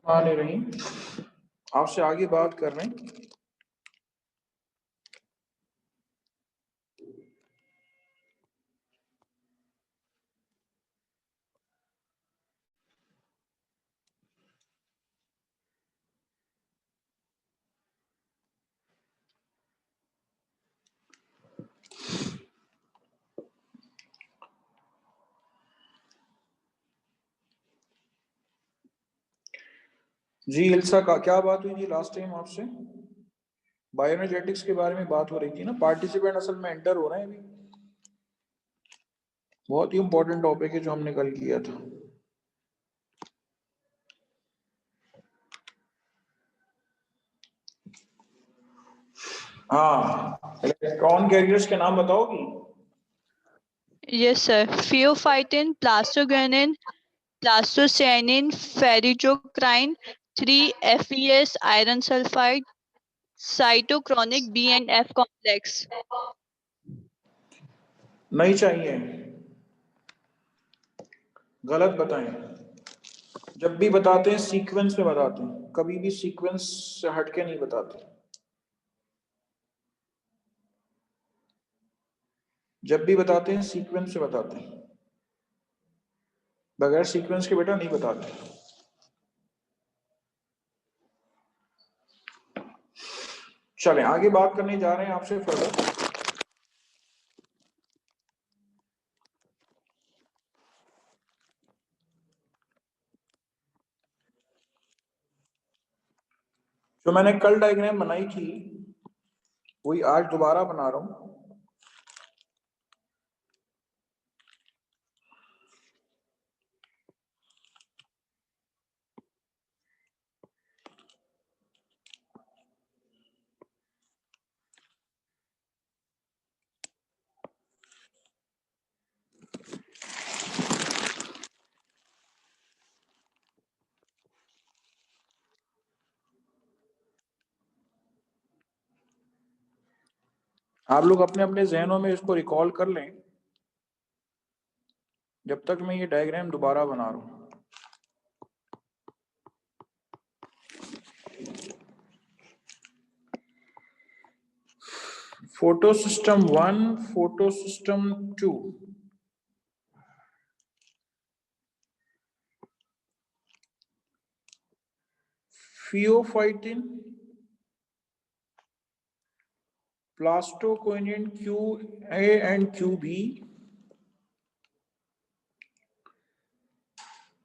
आ नहीं रही, आपसे आगे बात कर रहे हैं। जी इल्सा का क्या बात हुई थी लास्ट टाइम आपसे? बायोएनर्जेटिक्स के बारे में बात हो रही थी ना। पार्टिसिपेंट असल में एंटर हो रहे हैं अभी। बहुत ही इंपॉर्टेंट टॉपिक है जो हमने कल किया था। हाँ, इलेक्ट्रॉन कैरियर्स के नाम बताओगी? Yes, sir. Pheophytin, plastogrenin, plastocyanin, ferrijocrine, 3-FeS, iron sulfide, cytochronic B and F complex. नहीं चाहिए, गलत बताएं। जब भी बताते हैं सीक्वेंस में बताते हैं, कभी भी सीक्वेंस से हटके नहीं बताते। जब भी बताते हैं सीक्वेंस से बताते हैं, बगैर सीक्वेंस के बेटा नहीं बताते। चलें आगे बात करने जा रहे हैं आपसे फर्दर। जो मैंने कल डायग्राम बनाई थी वही आज दोबारा बना रहा हूं। आप लोग अपने अपने जहनों में इसको रिकॉल कर लें जब तक मैं ये डायग्राम दोबारा बना रहा हूं। Photo system 1, photo system 2। Pheophytin, plastoquinone QA and QB,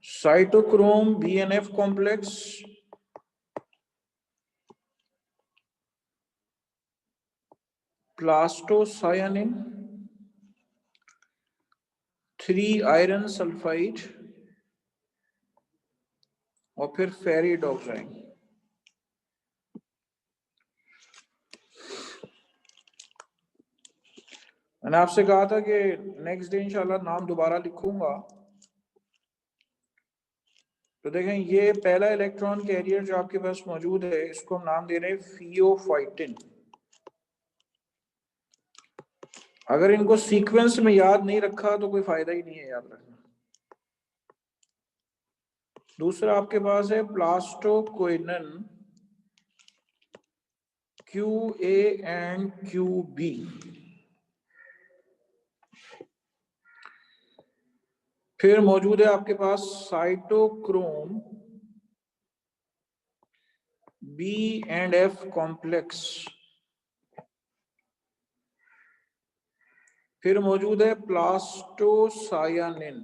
cytochrome BNF complex, plastocyanin, 3 iron sulphide और फिर फेरिडोक्साइन। मैंने आपसे कहा था कि नेक्स्ट डे इंशाल्लाह नाम दोबारा लिखूंगा। तो देखें ये पहला इलेक्ट्रॉन कैरियर जो आपके पास मौजूद है इसको हम नाम दे रहे हैं फियोफाइटिन। अगर इनको सीक्वेंस में याद नहीं रखा तो कोई फायदा ही नहीं है याद रखना। दूसरा आपके पास है प्लास्टोक्विनिन QA एंड QB। फिर मौजूद है आपके पास cytochrome B and F complex. फिर मौजूद है प्लास्टोसायानिन।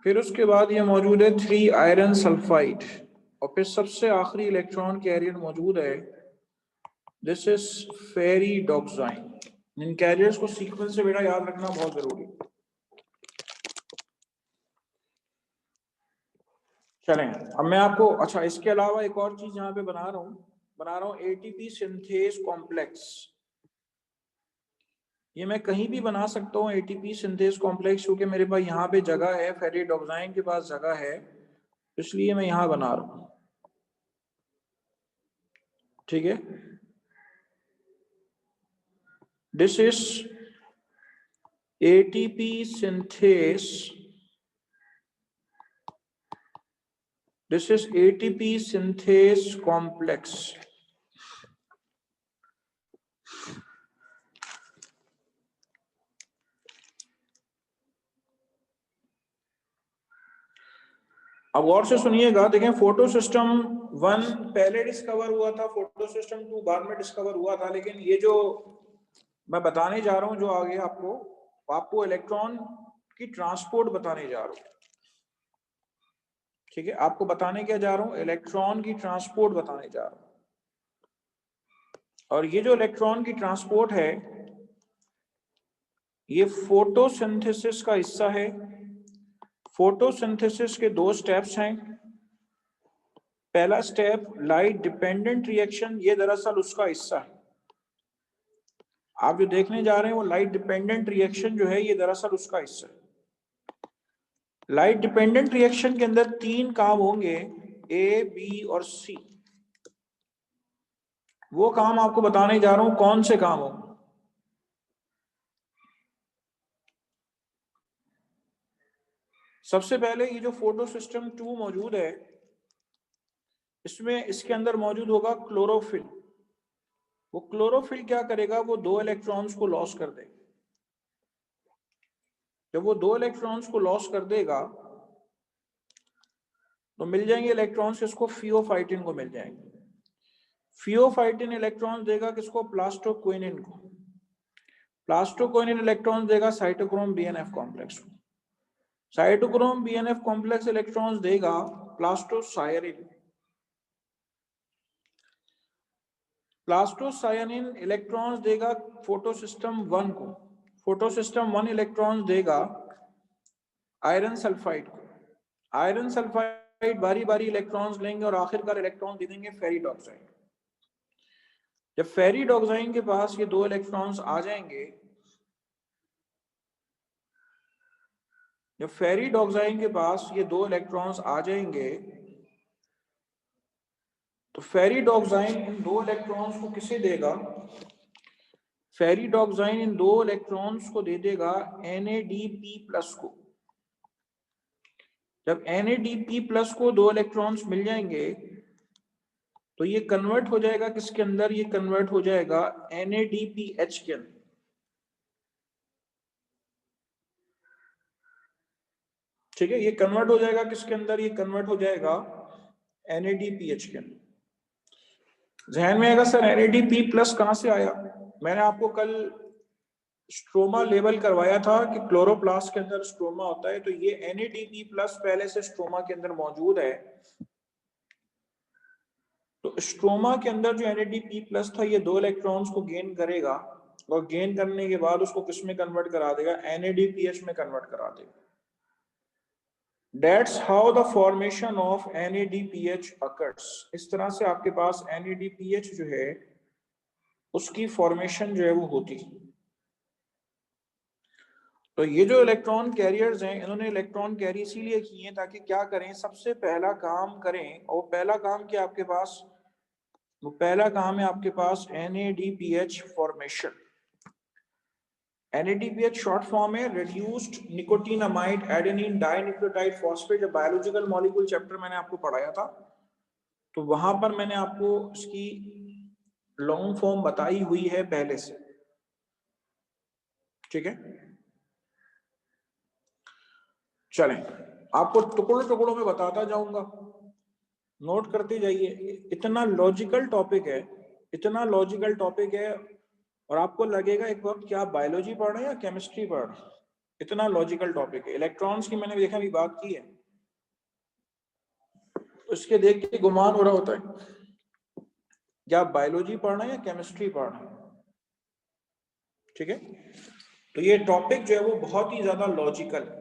फिर उसके बाद ये मौजूद है 3 आयरन सल्फाइड और फिर सबसे आखिरी इलेक्ट्रॉन कैरियर मौजूद है, दिस इज फेरिडोक्साइन। इन कैरियर्स को सीक्वेंस से बेटा याद रखना बहुत जरूरी है। चलें अब मैं आपको अच्छा इसके अलावा एक और चीज यहाँ पे बना रहा हूँ ATP सिंथेज कॉम्प्लेक्स। ये मैं कहीं भी बना सकता हूँ ATP सिंथेज कॉम्प्लेक्स, क्योंकि मेरे पास यहाँ पे जगह है, फेरिडोक्साइन के पास जगह है, इसलिए मैं यहाँ बना रहा हूँ। ठीक है, This is ATP synthase. This is ATP synthase complex. अब गौर से सुनिएगा, देखें फोटो सिस्टम 1 पहले डिस्कवर हुआ था, फोटो सिस्टम 2 बाद में डिस्कवर हुआ था, लेकिन ये जो मैं बताने जा रहा हूं जो आगे आपको इलेक्ट्रॉन की ट्रांसपोर्ट बताने जा रहा हूं। ठीक है, आपको बताने क्या जा रहा हूं, इलेक्ट्रॉन की ट्रांसपोर्ट बताने जा रहा हूं। और ये जो इलेक्ट्रॉन की ट्रांसपोर्ट है ये फोटोसिंथेसिस का हिस्सा है। फोटोसिंथेसिस के 2 स्टेप्स हैं। पहला स्टेप लाइट डिपेंडेंट रिएक्शन, ये दरअसल उसका हिस्सा है। आप जो देखने जा रहे हैं वो लाइट डिपेंडेंट रिएक्शन जो है ये दरअसल उसका हिस्सा है। लाइट डिपेंडेंट रिएक्शन के अंदर 3 काम होंगे, ए, बी और सी। वो काम आपको बताने जा रहा हूं, कौन से काम होंगे। सबसे पहले ये जो फोटो सिस्टम 2 मौजूद है इसमें इसके अंदर मौजूद होगा क्लोरोफिल। वो क्लोरोफिल क्या करेगा, वो 2 इलेक्ट्रॉन्स को लॉस कर देगा। जब वो 2 इलेक्ट्रॉन्स को लॉस कर देगा तो मिल जाएंगे इलेक्ट्रॉन्स किसको, फियोफाइटिन को मिल जाएंगे। फियोफाइटिन इलेक्ट्रॉन्स देगा किसको, प्लास्टोक्विनिन को। प्लास्टोक्विनिन इलेक्ट्रॉन्स देगा साइटोक्रोम बीएनएफ कॉम्प्लेक्स को। साइटोक्रोम बीएनएफ कॉम्प्लेक्स इलेक्ट्रॉन्स देगा प्लास्टोसायनिन। प्लास्टोसायनिन इलेक्ट्रॉन्स देगा फोटोसिस्टम 1 को। फोटोसिस्टम 1 इलेक्ट्रॉन्स देगा आयरन सल्फाइड को। आयरन सल्फाइड बारी बारी इलेक्ट्रॉन्स लेंगे और आखिरकार इलेक्ट्रॉन दे देंगे फेरिडोक्साइड। जब फेरिडोक्साइड के पास ये 2 इलेक्ट्रॉन्स आ जाएंगे, जब फेरिडोक्साइड के पास ये 2 इलेक्ट्रॉन्स आ जाएंगे तो फेरिडोक्साइड इन 2 इलेक्ट्रॉन्स को किसे देगा, फेरिडोक्साइड इन 2 इलेक्ट्रॉन्स को दे देगा NADP+ को। जब NADP+ को 2 इलेक्ट्रॉन्स मिल जाएंगे तो ये कन्वर्ट हो जाएगा किसके अंदर, ये कन्वर्ट हो जाएगा NADPH के अंदर। ठीक है, ये कन्वर्ट हो जाएगा किसके अंदर, ये कन्वर्ट हो जाएगा NADPH के अंदर। ध्यान में आएगा सर NADP+ कहां से आया, मैंने आपको कल स्ट्रोमा लेवल करवाया था कि क्लोरोप्लास्ट के अंदर स्ट्रोमा होता है, तो ये NADP+ पहले से स्ट्रोमा के अंदर मौजूद है। तो स्ट्रोमा के अंदर जो NADP+ था ये 2 इलेक्ट्रॉन्स को गेन करेगा और गेन करने के बाद उसको किस में कन्वर्ट करा देगा, NADPH में कन्वर्ट करा देगा। That's how the formation of NADPH occurs। इस तरह से आपके पास NADPH जो है उसकी फॉर्मेशन जो है वो होती है। तो ये जो इलेक्ट्रॉन कैरियर्स हैं इन्होंने इलेक्ट्रॉन कैरी इसीलिए किए हैं ताकि क्या करें, सबसे पहला काम करें। और पहला काम क्या आपके पास, वो पहला काम है आपके पास NADPH formation. NADPH short form है reduced nicotinamide adenine dinucleotide phosphate. जब बायोलॉजिकल मॉलिक्यूल चैप्टर मैंने आपको पढ़ाया था तो वहां पर मैंने आपको इसकी लॉन्ग फॉर्म बताई हुई है पहले से। ठीक है, चलें आपको टुकड़ों टुकड़ों में बताता जाऊंगा, नोट करते जाइए। इतना लॉजिकल टॉपिक है, इतना लॉजिकल टॉपिक है और आपको लगेगा एक वक्त क्या बायोलॉजी पढ़ रहे हैं या केमिस्ट्री पढ़ रहे हैं, इतना लॉजिकल टॉपिक है। इलेक्ट्रॉन्स की मैंने देखा अभी बात की है, उसके देख के गुमान हो रहा होता है क्या आप बायोलॉजी पढ़ रहे हैं या केमिस्ट्री पढ़ रहे हैं। ठीक है, तो ये टॉपिक जो है वो बहुत ही ज्यादा लॉजिकल है।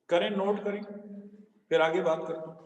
करें, नोट करें, फिर आगे बात करते हैं।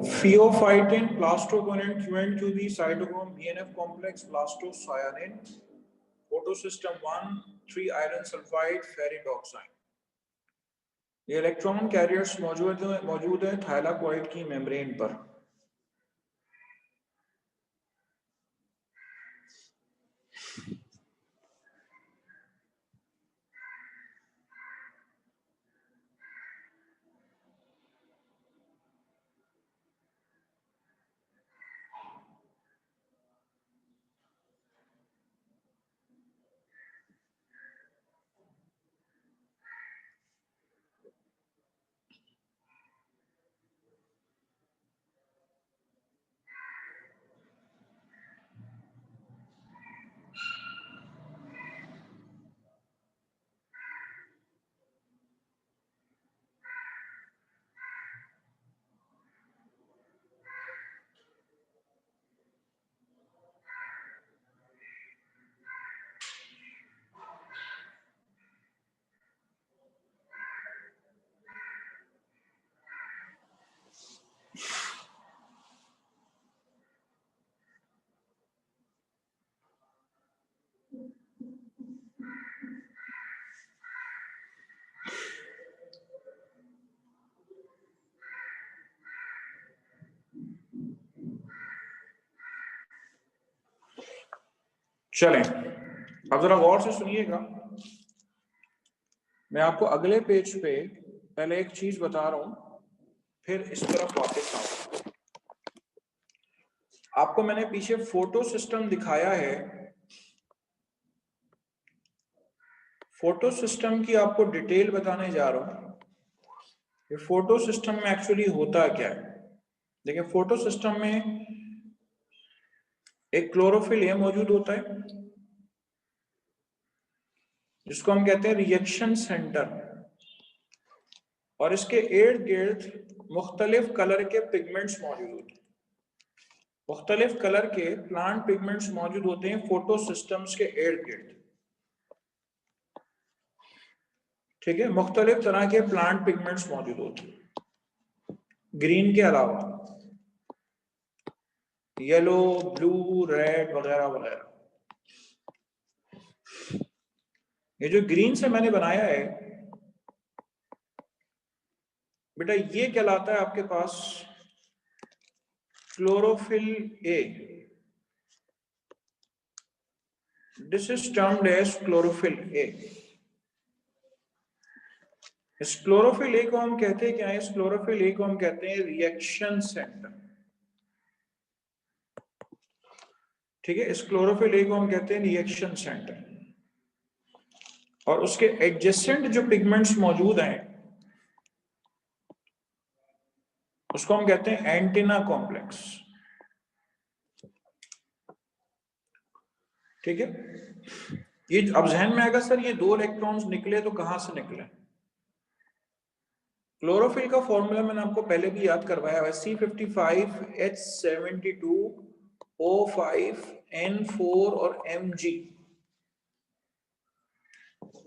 Pheophytin, plastoquinone, QNQB, cytochrome, BNF complex, plastocyanin, photosystem 1, 3 iron sulfide, ferridoxine। ये इलेक्ट्रॉन कैरियर्स मौजूद है थाइलाकोइड की मेम्ब्रेन पर। चलें, अब जरा गौर से सुनिएगा। मैं आपको अगले पेज पे पहले एक चीज बता रहा हूं, फिर इस तरफ वापस आऊंगा। आपको मैंने पीछे फोटो सिस्टम दिखाया है। फोटो सिस्टम की आपको डिटेल बताने जा रहा हूं। ये फोटो सिस्टम में एक्चुअली होता क्या है। देखिए, फोटो सिस्टम में एक क्लोरोफिल ए मौजूद होता है, जिसको हम कहते हैं रिएक्शन सेंटर, और इसके इर्द गिर्द मुख्तलिफ कलर के पिगमेंट्स मौजूद होते हैं। मुख्तलिफ कलर के प्लांट पिगमेंट्स मौजूद होते हैं फोटो सिस्टम्स के इर्द गिर्द। ठीक है, मुख्तलिफ तरह के प्लांट पिगमेंट्स मौजूद होते हैं, ग्रीन के अलावा येलो, ब्लू, रेड वगैरह वगैरह। ये जो ग्रीन से मैंने बनाया है बेटा, ये कहलाता है आपके पास chlorophyll A. This is termed as chlorophyll A. इस क्लोरोफिल ए को हम कहते हैं क्या है? इस क्लोरोफिल ए को हम कहते हैं रिएक्शन सेंटर। ठीक है, इस क्लोरोफिल ए को हम कहते हैं रिएक्शन सेंटर, और उसके एडजेसेंट जो पिगमेंट्स मौजूद हैं उसको हम कहते हैं एंटीना कॉम्प्लेक्स। ठीक है, ये अब जहन में आएगा सर ये दो इलेक्ट्रॉन्स निकले तो कहां से निकले। क्लोरोफिल का फॉर्मूला मैंने आपको पहले भी याद करवाया है, C55H72O5N4 और Mg।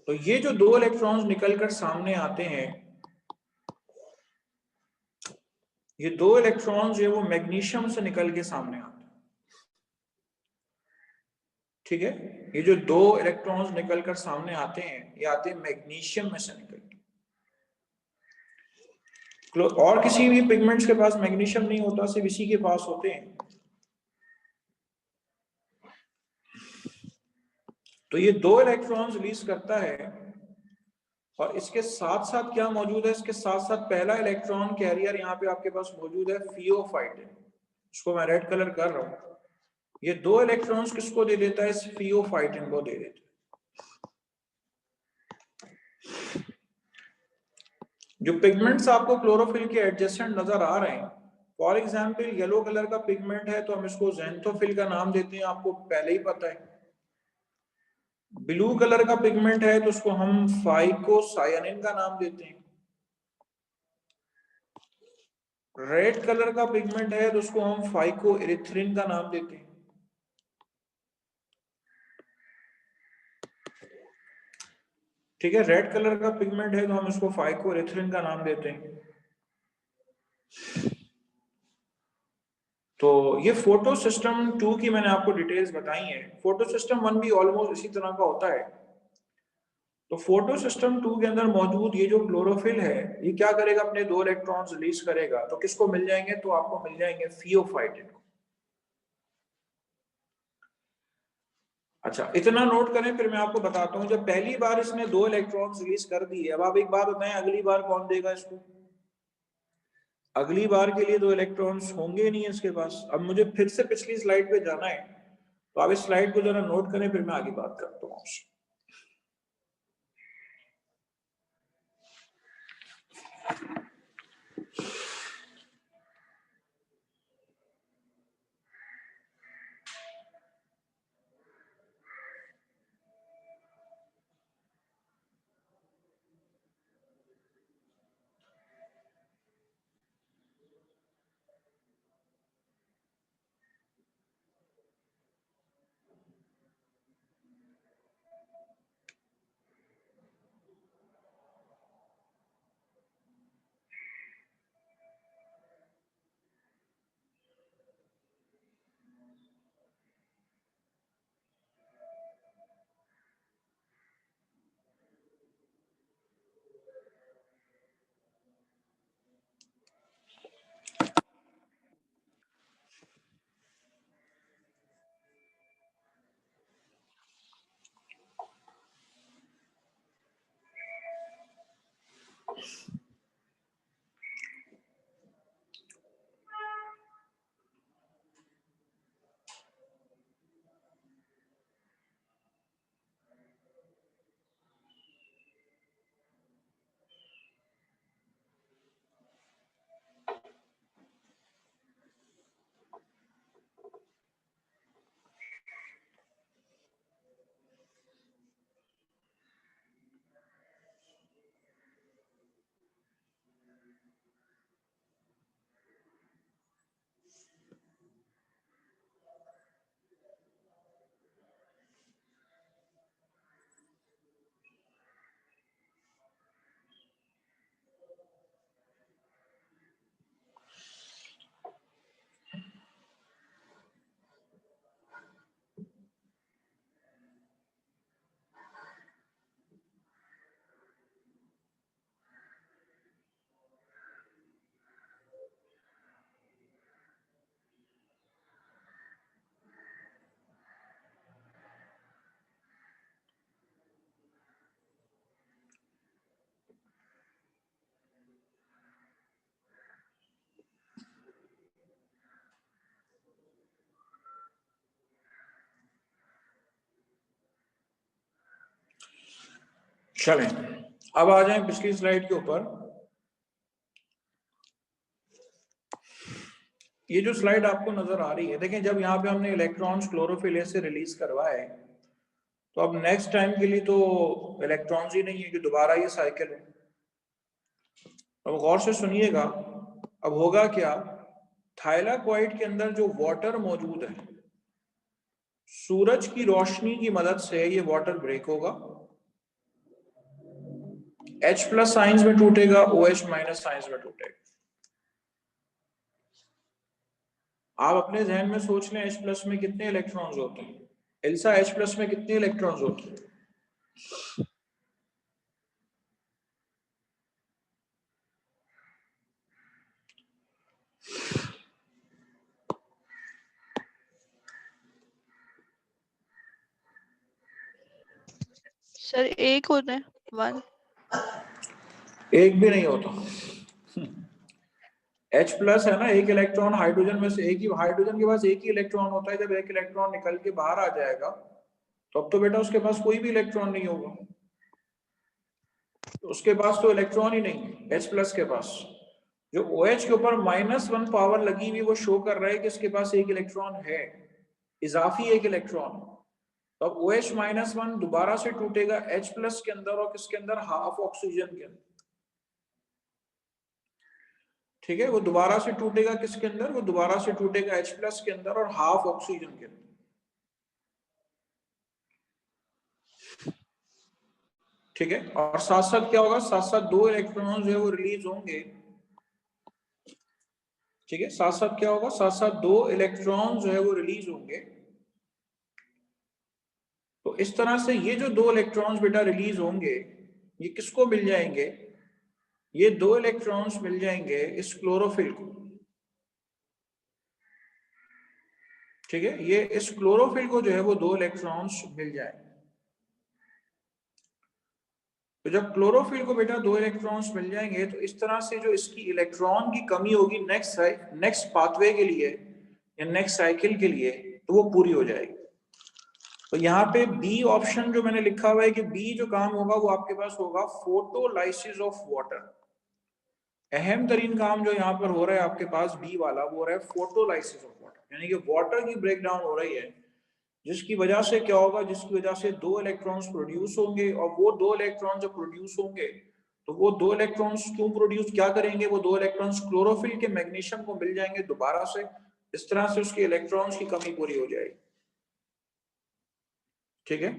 तो ये जो दो इलेक्ट्रॉन्स निकलकर सामने आते हैं, ये दो इलेक्ट्रॉन्स जो है वो मैग्नीशियम से निकल के सामने आते हैं। ठीक है, ये जो दो इलेक्ट्रॉन्स निकलकर सामने आते हैं, ये आते हैं मैग्नीशियम में से निकल के। और किसी भी पिगमेंट्स के पास मैग्नीशियम नहीं होता, सिर्फ इसी के पास होते हैं। तो ये दो इलेक्ट्रॉन्स रिलीज करता है, और इसके साथ साथ क्या मौजूद है? इसके साथ साथ पहला इलेक्ट्रॉन कैरियर यहाँ पे आपके पास मौजूद है, फियोफाइटिन। इसको मैं रेड कलर कर रहा हूं। ये दो इलेक्ट्रॉन्स किसको दे देता है? इस फियोफाइटिन को दे देता है। जो पिगमेंट्स आपको क्लोरोफिल के एडजेसेंट नजर आ रहे हैं, फॉर एग्जाम्पल येलो कलर का पिगमेंट है तो हम इसको ज़ैंथोफिल का नाम देते हैं, आपको पहले ही पता है। ब्लू कलर का पिगमेंट है तो उसको हम फाइकोसायानिन का नाम देते हैं। रेड कलर का पिगमेंट है तो उसको हम फाइकोइरिथ्रिन का नाम देते हैं। ठीक है, रेड कलर का पिगमेंट है तो हम इसको फाइकोइरिथ्रिन का नाम देते हैं। तो ये फोटो सिस्टम 2 की मैंने आपको डिटेल्स बताई है। फोटो सिस्टम 1 भी ऑलमोस्ट इसी तरह का होता है। तो फोटो सिस्टम 2 के अंदर मौजूद ये जो क्लोरोफिल है, ये क्या करेगा, अपने 2 इलेक्ट्रॉन्स रिलीज करेगा। तो किसको मिल जाएंगे, तो आपको मिल जाएंगे फियोफाइटिन को। अच्छा, इतना नोट करें, फिर मैं आपको बताता हूं। जब पहली बार इसने 2 इलेक्ट्रॉन्स रिलीज कर दिए, अब आप एक बात बताएं, अगली बार कौन देगा इसको? अगली बार के लिए 2 इलेक्ट्रॉन्स होंगे नहीं इसके पास। अब मुझे फिर से पिछली स्लाइड पे जाना है, तो आप इस स्लाइड को जरा नोट करें, फिर मैं आगे बात करता हूं आपसे। चलें, अब आ जाएं पिछली स्लाइड के ऊपर। ये जो स्लाइड आपको नजर आ रही है, देखें, जब यहाँ पे हमने इलेक्ट्रॉन्स क्लोरोफिल से रिलीज करवाए, तो अब नेक्स्ट टाइम के लिए तो इलेक्ट्रॉन्स ही नहीं है कि दोबारा ये साइकिल है। अब गौर से सुनिएगा, अब होगा क्या, थाइलाकोइड के अंदर जो वाटर मौजूद है, सूरज की रोशनी की मदद से ये वाटर ब्रेक होगा, H+ साइंस में टूटेगा, OH- साइंस में टूटेगा। आप अपने जहन में सोच लें, H+ में कितने इलेक्ट्रॉन्स होते हैं? एल्सा, H+ में कितने इलेक्ट्रॉन्स होते हैं? सर एक होता है, 1। एक भी नहीं होता। H+ है ना, एक इलेक्ट्रॉन हाइड्रोजन में से, एक ही हाइड्रोजन के पास एक ही इलेक्ट्रॉन होता है। जब एक इलेक्ट्रॉन निकल के बाहर आ जाएगा, तो अब तो बेटा उसके पास कोई भी इलेक्ट्रॉन नहीं होगा, तो उसके पास तो इलेक्ट्रॉन ही नहीं है H+ के पास। जो OH के ऊपर -1 पावर लगी हुई, वो शो कर रहा है कि इसके पास एक इलेक्ट्रॉन है, इजाफी एक इलेक्ट्रॉन। तो अब OH-1 दोबारा से टूटेगा H+ के अंदर, और किसके अंदर, हाफ ऑक्सीजन के अंदर। ठीक है, वो दोबारा से टूटेगा किसके अंदर, वो दोबारा से टूटेगा H+ के अंदर और हाफ ऑक्सीजन के अंदर। ठीक है, और साथ साथ क्या होगा, साथ साथ 2 इलेक्ट्रॉन्स जो है वो रिलीज होंगे ठीक है, साथ साथ क्या होगा, साथ साथ 2 इलेक्ट्रॉन जो है वो रिलीज होंगे। तो इस तरह से ये जो 2 इलेक्ट्रॉन्स बेटा रिलीज होंगे, ये किसको मिल जाएंगे, ये 2 इलेक्ट्रॉन्स मिल जाएंगे इस क्लोरोफिल को। ठीक है, ये इस क्लोरोफिल को जो है वो 2 इलेक्ट्रॉन्स मिल जाएंगे। तो जब क्लोरोफिल को बेटा 2 इलेक्ट्रॉन्स मिल जाएंगे, तो इस तरह से जो इसकी इलेक्ट्रॉन की कमी होगी नेक्स्ट पाथवे के लिए या नेक्स्ट साइकिल के लिए, तो वो पूरी हो जाएगी। तो यहाँ पे बी ऑप्शन जो मैंने लिखा हुआ है कि बी जो काम होगा वो आपके पास होगा फोटोलाइसिस ऑफ वाटर। अहम तरीन काम जो यहाँ पर हो रहा है आपके पास बी वाला, वो हो रहा है फोटोलाइसिस ऑफ वाटर, यानी कि वाटर की ब्रेकडाउन हो रही है, जिसकी वजह से क्या होगा, जिसकी वजह से 2 इलेक्ट्रॉन्स प्रोड्यूस होंगे। और वो 2 इलेक्ट्रॉन जब प्रोड्यूस होंगे, तो वो 2 इलेक्ट्रॉन्स क्यों प्रोड्यूस क्या करेंगे, वो 2 इलेक्ट्रॉन्स क्लोरोफिल के मैग्नीशियम को मिल जाएंगे दोबारा से। इस तरह से उसके इलेक्ट्रॉन्स की कमी पूरी हो जाएगी। ठीक है,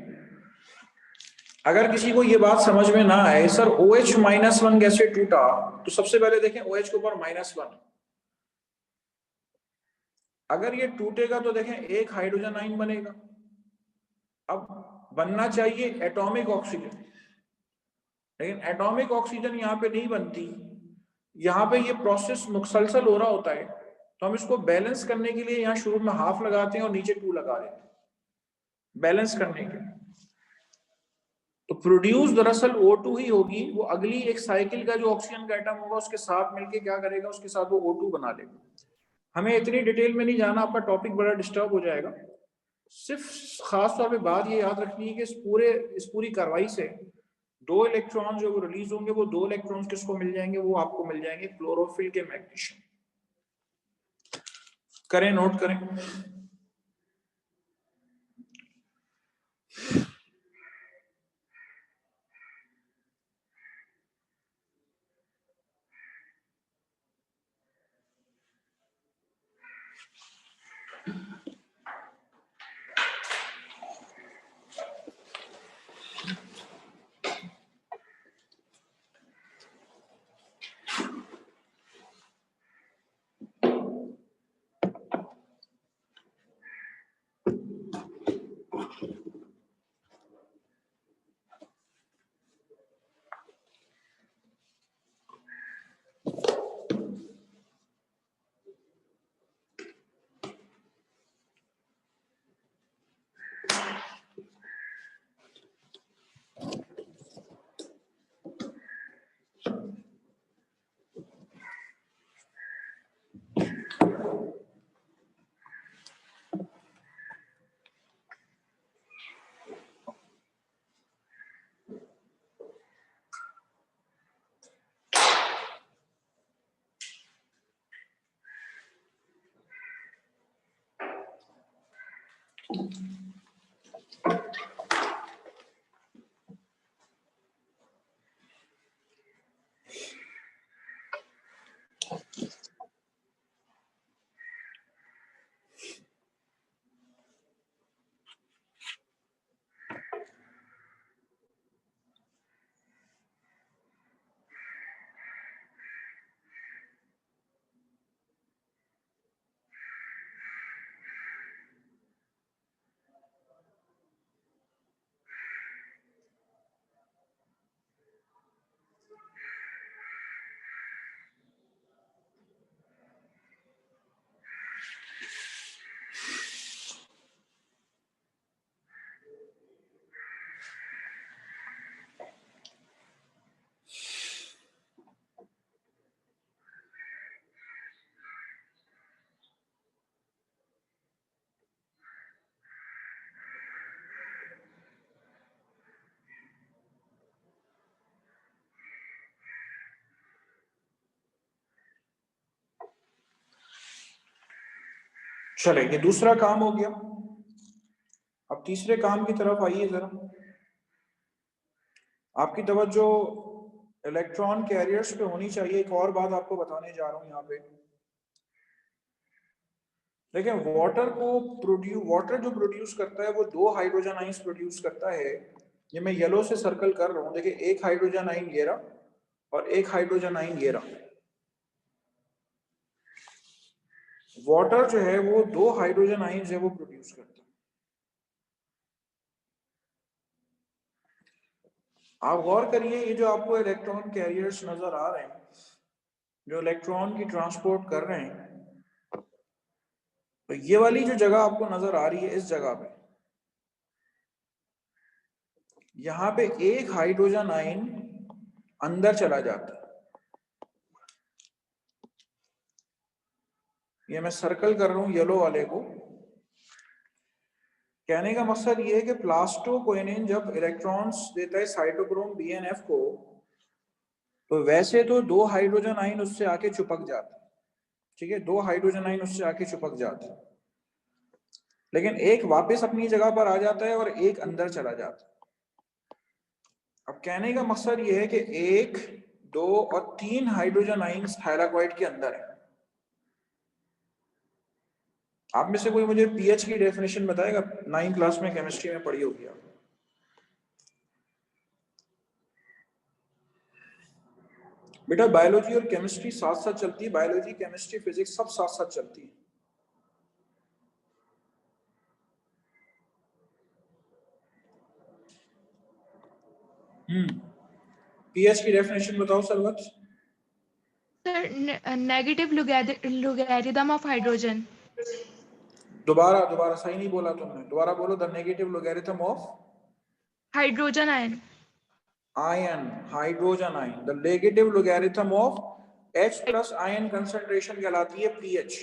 अगर किसी को ये बात समझ में ना आए, सर OH-1 कैसे टूटा, तो सबसे पहले देखें OH के ऊपर -1। अगर ये टूटेगा तो देखें एक हाइड्रोजन आयन बनेगा। अब बनना चाहिए एटॉमिक ऑक्सीजन, लेकिन एटॉमिक ऑक्सीजन यहाँ पे नहीं बनती। यहाँ पे ये प्रोसेस मुसलसल हो रहा होता है, तो हम इसको बैलेंस करने के लिए यहाँ शुरू में हाफ लगाते हैं और नीचे 2 लगा देते हैं, बैलेंस करने के। तो प्रोड्यूस दरअसल O2 ही होगी, वो अगली एक साइकिल का जो ऑक्सीजन का एटम होगा उसके साथ मिलके क्या करेगा, उसके साथ वो O2 बना लेगा। हमें इतनी डिटेल में नहीं जाना, आपका टॉपिक बड़ा डिस्टर्ब हो जाएगा। सिर्फ खास तौर पे बात ये याद रखनी है कि इस पूरी कार्रवाई से 2 इलेक्ट्रॉन जो वो रिलीज होंगे, वो 2 इलेक्ट्रॉन किसको मिल जाएंगे, वो आपको मिल जाएंगे क्लोरोफिल के मैग्नीशियम। करें, नोट करें। चले, ये दूसरा काम हो गया। अब तीसरे काम की तरफ आइए जरा। आपकी तवज्जो इलेक्ट्रॉन कैरियर्स पे होनी चाहिए। एक और बात आपको बताने जा रहा हूं यहाँ पे। देखिए, वाटर जो प्रोड्यूस करता है वो 2 हाइड्रोजन आइंस प्रोड्यूस करता है। ये मैं येलो से सर्कल कर रहा हूं। देखिए, एक हाइड्रोजन आइन ये रहा और एक हाइड्रोजन आइन ये रहा। वाटर जो है वो 2 हाइड्रोजन आइंस है वो प्रोड्यूस करता है। आप गौर करिए, ये जो आपको इलेक्ट्रॉन कैरियर्स नजर आ रहे हैं, जो इलेक्ट्रॉन की ट्रांसपोर्ट कर रहे हैं, तो ये वाली जो जगह आपको नजर आ रही है, इस जगह पे यहां पे एक हाइड्रोजन आयन अंदर चला जाता है। ये मैं सर्कल कर रहा हूं येलो वाले को। कहने का मकसद ये है कि प्लास्टोक्वेनिन जब इलेक्ट्रॉन्स देता है साइटोक्रोम BNF को, तो वैसे तो 2 हाइड्रोजन आयन उससे आके चिपक जाते हैं, ठीक है, 2 हाइड्रोजन आयन उससे आके चिपक जाते हैं, लेकिन एक वापस अपनी जगह पर आ जाता है और एक अंदर चला जाता है। अब कहने का मकसद ये है कि 1, 2 और 3 हाइड्रोजन आइंस थाइलाकॉइड के अंदर है। आप में से कोई मुझे पीएच की डेफिनेशन बताएगा? 9th क्लास में केमिस्ट्री में पढ़ी होगी आप। बेटा बायोलॉजी और केमिस्ट्री साथ साथ चलती है, बायोलॉजी केमिस्ट्री फिजिक्स सब साथ साथ चलती है। पीएच की डेफिनेशन बताओ Sarwat. Sir negative logarithm of hydrogen. दोबारा सही नहीं बोला तुमने, दोबारा बोलो। The negative logarithm of hydrogen ion. Hydrogen ion. The negative logarithm of H plus ion concentration कहलाती है पीएच।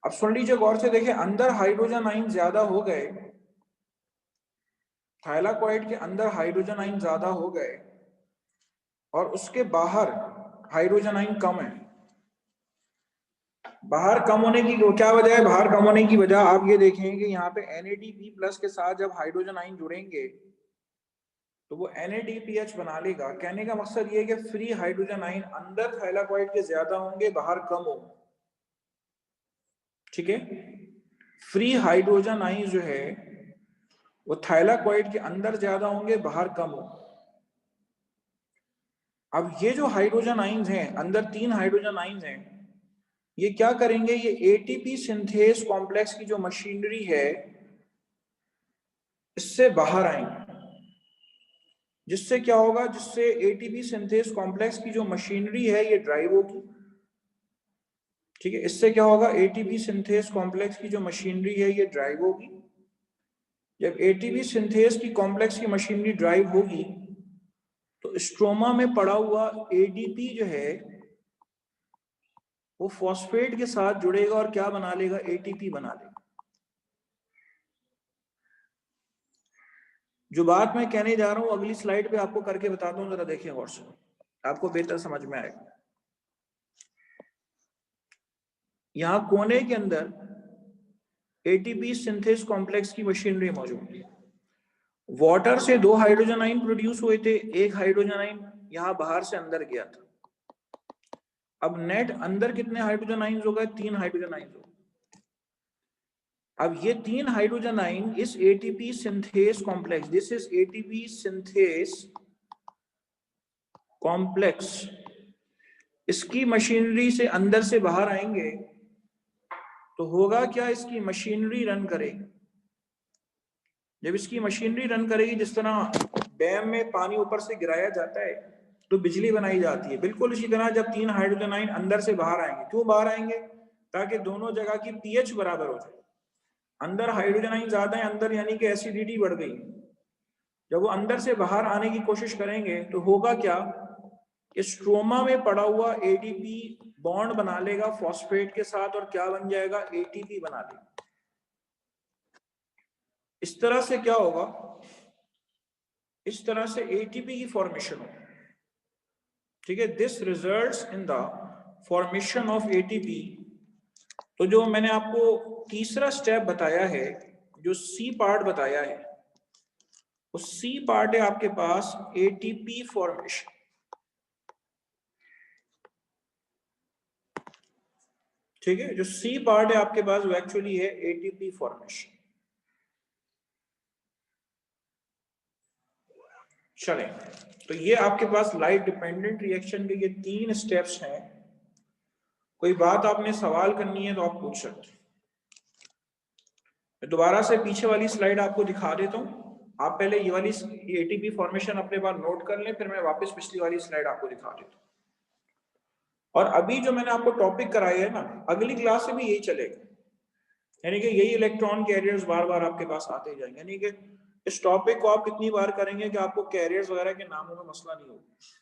अब सुन लीजिए गौर से, देखिए अंदर हाइड्रोजन आयन ज्यादा हो गए, थाइलाकॉइड के अंदर हाइड्रोजन आयन ज्यादा हो गए और उसके बाहर हाइड्रोजन आयन कम है। बाहर कम होने की क्या वजह है? बाहर कम होने की वजह आप ये देखें कि यहाँ पे NADP+ के साथ जब हाइड्रोजन आयन जुड़ेंगे तो वो NADPH बना लेगा। कहने का मकसद ये है कि फ्री हाइड्रोजन आयन अंदर थाइलाकॉइड के ज्यादा होंगे, बाहर कम होंगे, ठीक है। फ्री हाइड्रोजन आयन जो है वो थाइलाकॉइड के अंदर ज्यादा होंगे, बाहर कम होंगे। अब ये जो हाइड्रोजन आइंस हैं, अंदर 3 हाइड्रोजन आइंस हैं, ये क्या करेंगे? ये ATP सिंथेस कॉम्प्लेक्स की जो मशीनरी है इससे बाहर आएंगे। जिससे क्या होगा? जिससे ATP सिंथेस कॉम्प्लेक्स की जो मशीनरी है ये ड्राइव होगी, ठीक है। इससे क्या होगा? ATP सिंथेस कॉम्प्लेक्स की जो मशीनरी है ये ड्राइव होगी। जब ATP सिंथेस की कॉम्प्लेक्स की मशीनरी ड्राइव होगी तो स्ट्रोमा में पड़ा हुआ ADP जो है वो फॉस्फेट के साथ जुड़ेगा और क्या बना लेगा? ATP बना लेगा। जो बात मैं कहने जा रहा हूं अगली स्लाइड पे आपको करके बताता हूं, जरा देखिए गौर से, आपको बेहतर समझ में आएगा। यहां कोने के अंदर ATP सिंथेस कॉम्प्लेक्स की मशीनरी मौजूद है। वाटर से 2 हाइड्रोजन आयन प्रोड्यूस हुए थे, एक हाइड्रोजन आयन यहां बाहर से अंदर गया था। अब नेट अंदर कितने हाइड्रोजन आयन हो गए? 3 हाइड्रोजन आयन हो गए। अब ये 3 हाइड्रोजन आयन इस ATP synthase complex, this is ATP synthase complex, इसकी मशीनरी से अंदर से बाहर आएंगे तो होगा क्या? इसकी मशीनरी रन करेगी। जब इसकी मशीनरी रन करेगी, जिस तरह डैम में पानी ऊपर से गिराया जाता है तो बिजली बनाई जाती है, बिल्कुल इसी तरह जब 3 हाइड्रोजन आयन अंदर से बाहर आएंगे। क्यों बाहर आएंगे? ताकि दोनों जगह की pH बराबर हो जाए। अंदर हाइड्रोजन आयन ज्यादा है अंदर, यानी कि एसिडिटी बढ़ गई। जब वो अंदर से बाहर आने की कोशिश करेंगे तो होगा क्या? स्ट्रोमा में पड़ा हुआ ADP बॉन्ड बना लेगा फॉस्फेट के साथ और क्या बन जाएगा? ATP बना लेगा। इस तरह से क्या होगा? इस तरह से ATP की फॉर्मेशन होगी, ठीक है। This results in the formation of ATP। तो जो मैंने आपको तीसरा स्टेप बताया है, जो C पार्ट बताया है, उस C पार्ट है आपके पास ATP फॉर्मेशन, ठीक है। जो C पार्ट है आपके पास वो एक्चुअली है ATP फॉर्मेशन। चलें, तो ये आपके पास लाइट डिपेंडेंट रिएक्शन के ये 3 स्टेप्स हैं। कोई बात आपने सवाल करनी है तो आप पूछ सकते हैं। मैं दोबारा से पीछे वाली स्लाइड आपको दिखा देता हूँ। आप पहले ये वाली एटीपी फॉर्मेशन अपने पास नोट कर लें, फिर मैं वापस पिछली वाली स्लाइड आपको दिखा देता हूँ। और अभी जो मैंने आपको टॉपिक कराया है ना, अगली क्लास से भी यही चलेगा, यानी कि यही इलेक्ट्रॉन कैरियर्स बार बार आपके पास आते जाएंगे। यानी कि इस टॉपिक को आप कितनी बार करेंगे कि आपको कैरियर्स वगैरह के नामों में मसला नहीं होगा।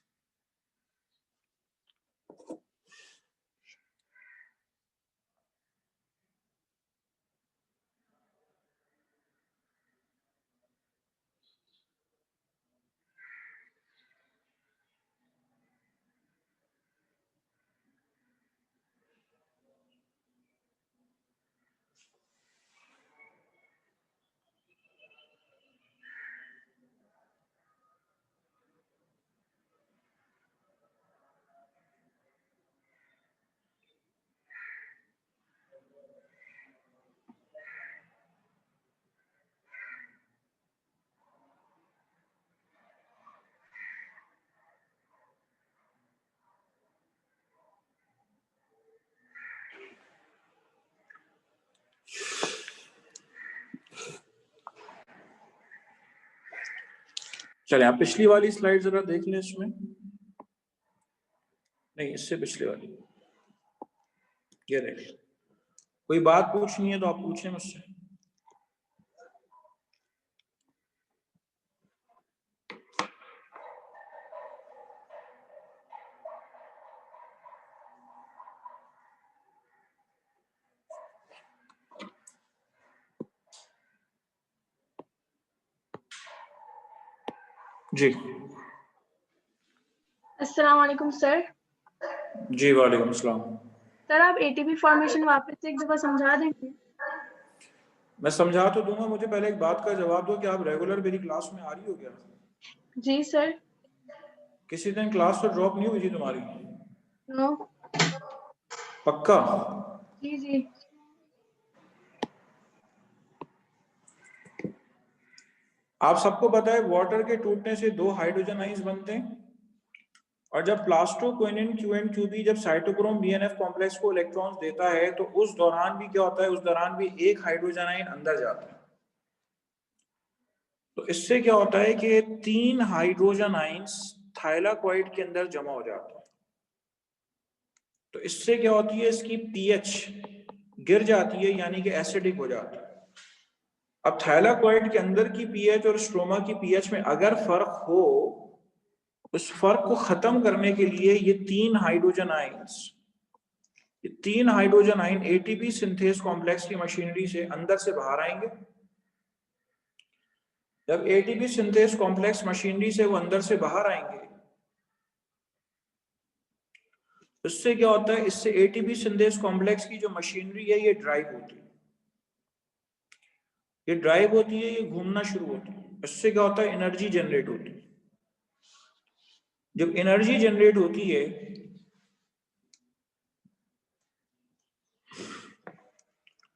चले आप पिछली वाली स्लाइड जरा देख लें। इसमें नहीं, इससे पिछली वाली ये देख लें। कोई बात पूछनी है तो आप पूछें मुझसे। जी अस्सलाम वालेकुम सर। जी वालेकुम सलाम। सर आप एटीपी फॉर्मेशन वापस से एक दफा समझा देंगे? मैं समझा तो दूंगा, मुझे पहले एक बात का जवाब दो कि आप रेगुलर मेरी क्लास में आ रही हो क्या? जी सर। किसी दिन क्लास तो ड्रॉप नहीं हुई थी तुम्हारी? नो। पक्का? जी जी। आप सबको पता है वाटर के टूटने से दो हाइड्रोजन आइंस बनते हैं, और जब प्लास्टो क्विनिन क्यूबी जब साइटोक्रोम बीएनएफ कॉम्प्लेक्स को इलेक्ट्रॉन्स देता है तो उस दौरान भी क्या होता है, उस दौरान भी एक हाइड्रोजन आयन अंदर जाता है। तो इससे क्या होता है कि 3 हाइड्रोजन आइंस थाइलाकॉइड के अंदर जमा हो जाते हैं। तो इससे क्या होती है, इसकी पीएच गिर जाती है, यानी कि एसिडिक हो जाती है। अब थाइलाकॉइड के अंदर की पीएच और स्ट्रोमा की पीएच में अगर फर्क हो, उस फर्क को खत्म करने के लिए ये 3 hydrogen ion ATP synthase complex की मशीनरी से अंदर से बाहर आएंगे। जब एटीपी सिंथेस कॉम्प्लेक्स मशीनरी से वो अंदर से बाहर आएंगे, इससे क्या होता है, इससे एटीपी सिंथेस कॉम्प्लेक्स की जो मशीनरी है ये ड्राइव होती है। ये घूमना शुरू होती है। इससे क्या होता है, एनर्जी जनरेट होती है। जब एनर्जी जनरेट होती है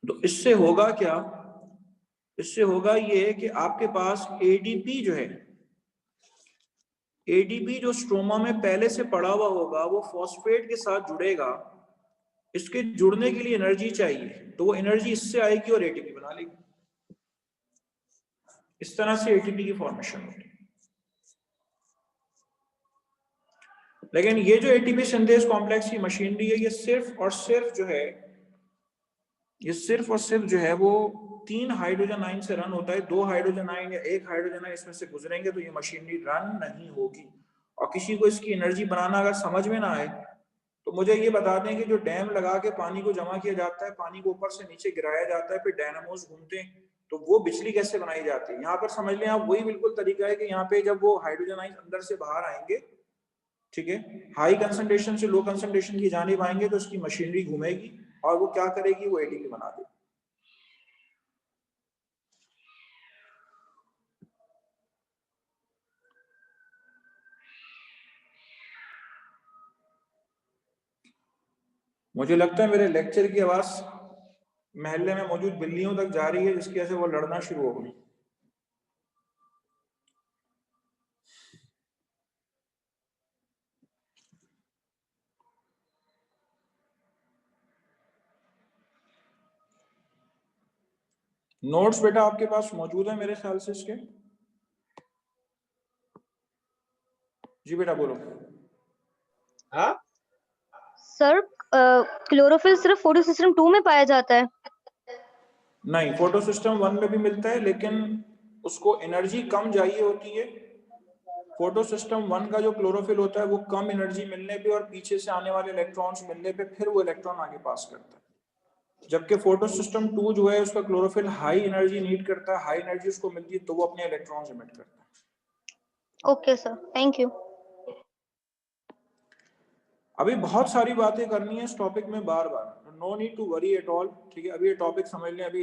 तो इससे होगा क्या, इससे होगा ये कि आपके पास एडीपी जो है, एडीपी जो स्ट्रोमा में पहले से पड़ा हुआ होगा वो फॉस्फेट के साथ जुड़ेगा। इसके जुड़ने के लिए एनर्जी चाहिए, तो वो एनर्जी इससे आएगी और एटीपी बना लेगी। इस तरह से एटीपी की फॉर्मेशन होती है। लेकिन ये जो एटीपी सिंथेस कॉम्प्लेक्स की मशीनरी है, ये सिर्फ और सिर्फ जो है वो 3 हाइड्रोजन आयन से रन होता है। 2 हाइड्रोजन आयन या 1 हाइड्रोजन आयन इसमें से गुजरेंगे तो ये मशीनरी रन नहीं होगी। और किसी को इसकी एनर्जी बनाना अगर समझ में ना आए तो मुझे ये बता दें कि जो डैम लगा के पानी को जमा किया जाता है, पानी को ऊपर से नीचे गिराया जाता है, फिर डायनामोस घूमते हैं, तो वो बिजली कैसे बनाई जाती है? यहाँ पर समझ लें आप, वही बिल्कुल तरीका है कि यहाँ पे जब वो हाइड्रोजन आयन अंदर से बाहर आएंगे, ठीक है, हाई कंसंट्रेशन से लो कंसंट्रेशन की जानिब आएंगे, तो इसकी मशीनरी घूमेगी और वो क्या करेगी, वो एटीपी बना देगी। मुझे लगता है मेरे लेक्चर की आवाज महल्ले में मौजूद बिल्लियों तक जा रही है, जिसकी वजह से वो लड़ना शुरू हो गई। नोट्स बेटा आपके पास मौजूद है मेरे ख्याल से इसके? जी बेटा बोलो। हाँ सर क्लोरोफिल सिर्फ फोटो सिस्टम 2 में पाया जाता है। नहीं, फोटो सिस्टम 1 में भी मिलता है, लेकिन उसको एनर्जी कम चाहिए होती है। फोटो सिस्टम 1 का जो क्लोरोफिल होता है वो कम एनर्जी मिलने पे और पीछे से आने वाले इलेक्ट्रॉन्स मिलने पे फिर वो इलेक्ट्रॉन आगे पास करता है, जबकि फोटो सिस्टम 2 जो है उसका क्लोरोफिल हाई एनर्जी नीड करता है, हाई एनर्जी उसको मिलती है तो वो अपने इलेक्ट्रॉन्स एमिट करता है। Okay sir, thank you. अभी बहुत सारी बातें करनी है इस टॉपिक में बार बार, no need to worry at all, ठीक है। अभी ये टॉपिक समझ लें, अभी